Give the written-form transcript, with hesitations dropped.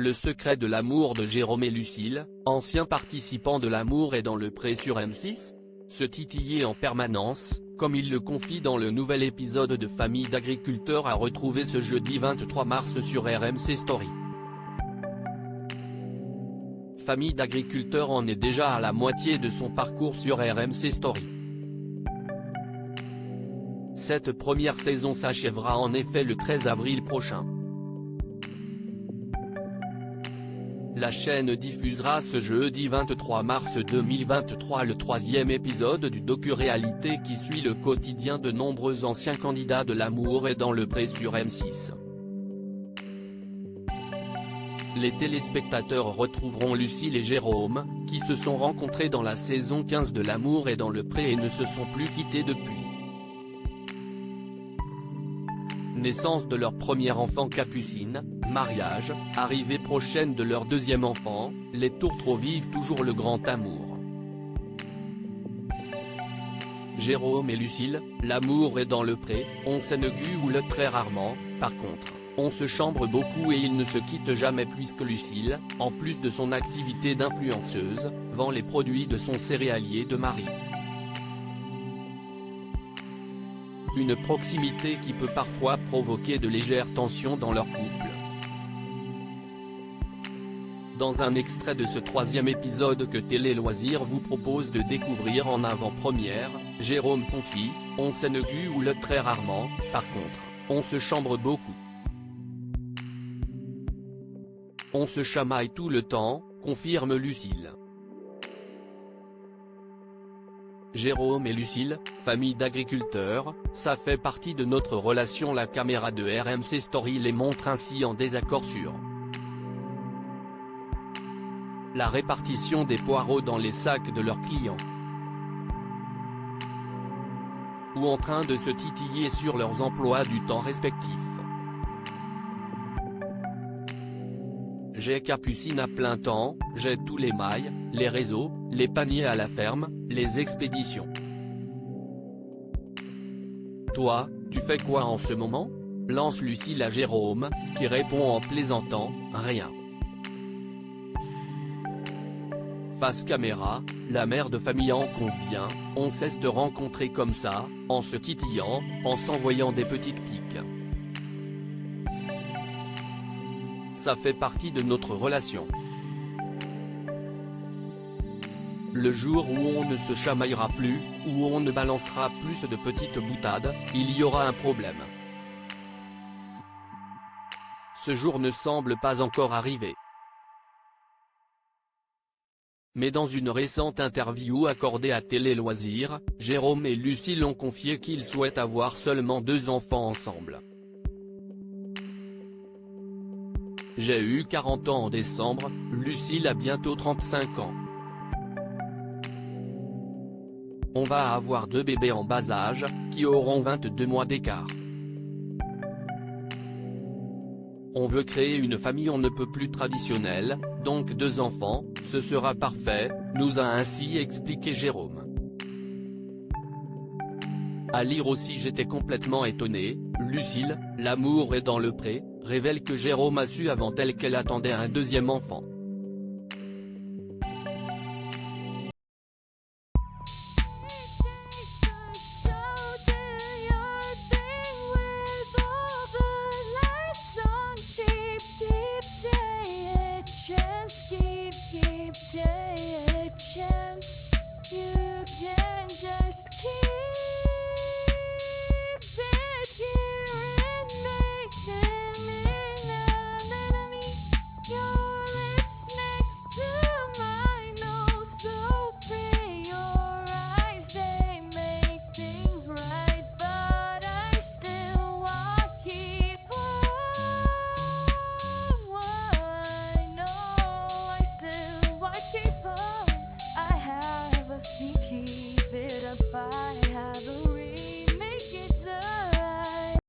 Le secret de l'amour de Jérôme et Lucille, anciens participants de L'amour est dans le pré sur M6. Se titiller en permanence, comme il le confie dans le nouvel épisode de Famille d'agriculteurs à retrouver ce jeudi 23 mars sur RMC Story. Famille d'agriculteurs en est déjà à la moitié de son parcours sur RMC Story. Cette première saison s'achèvera en effet le 13 avril prochain. La chaîne diffusera ce jeudi 23 mars 2023 le troisième épisode du docu-réalité qui suit le quotidien de nombreux anciens candidats de L'amour est dans le pré sur M6. Les téléspectateurs retrouveront Lucille et Jérôme, qui se sont rencontrés dans la saison 15 de L'amour est dans le pré et ne se sont plus quittés depuis. Naissance de leur premier enfant Capucine, mariage, arrivée prochaine de leur deuxième enfant, les Tourtereaux vivent toujours le grand amour. Jérôme et Lucille, L'amour est dans le pré, on s'engueule très rarement, par contre, on se chambre beaucoup et ils ne se quittent jamais puisque Lucille, en plus de son activité d'influenceuse, vend les produits de son céréalier de mari. Une proximité qui peut parfois provoquer de légères tensions dans leur couple. Dans un extrait de ce troisième épisode que Télé Loisirs vous propose de découvrir en avant-première, Jérôme confie, on s'engueule très rarement, par contre, on se chambre beaucoup. On se chamaille tout le temps, confirme Lucille. Jérôme et Lucille, famille d'agriculteurs, ça fait partie de notre relation. La caméra de RMC Story les montre ainsi en désaccord sur la répartition des poireaux dans les sacs de leurs clients, ou en train de se titiller sur leurs emplois du temps respectifs. J'ai Capucine à plein temps, j'ai tous les mailles, les réseaux, les paniers à la ferme, les expéditions. Toi, tu fais quoi en ce moment ? Lance Lucille à Jérôme, qui répond en plaisantant, rien. Face caméra, la mère de famille en convient, on cesse de rencontrer comme ça, en se titillant, en s'envoyant des petites piques. Ça fait partie de notre relation. Le jour où on ne se chamaillera plus, où on ne balancera plus de petites boutades, il y aura un problème. Ce jour ne semble pas encore arriver. Mais dans une récente interview accordée à Télé Loisirs, Jérôme et Lucille ont confié qu'ils souhaitent avoir seulement 2 enfants ensemble. J'ai eu 40 ans en décembre, Lucille a bientôt 35 ans. On va avoir 2 bébés en bas âge, qui auront 22 mois d'écart. On veut créer une famille on ne peut plus traditionnelle, donc 2 enfants, ce sera parfait, nous a ainsi expliqué Jérôme. À lire aussi j'étais complètement étonné, Lucille, L'amour est dans le pré, révèle que Jérôme a su avant elle qu'elle attendait un deuxième enfant.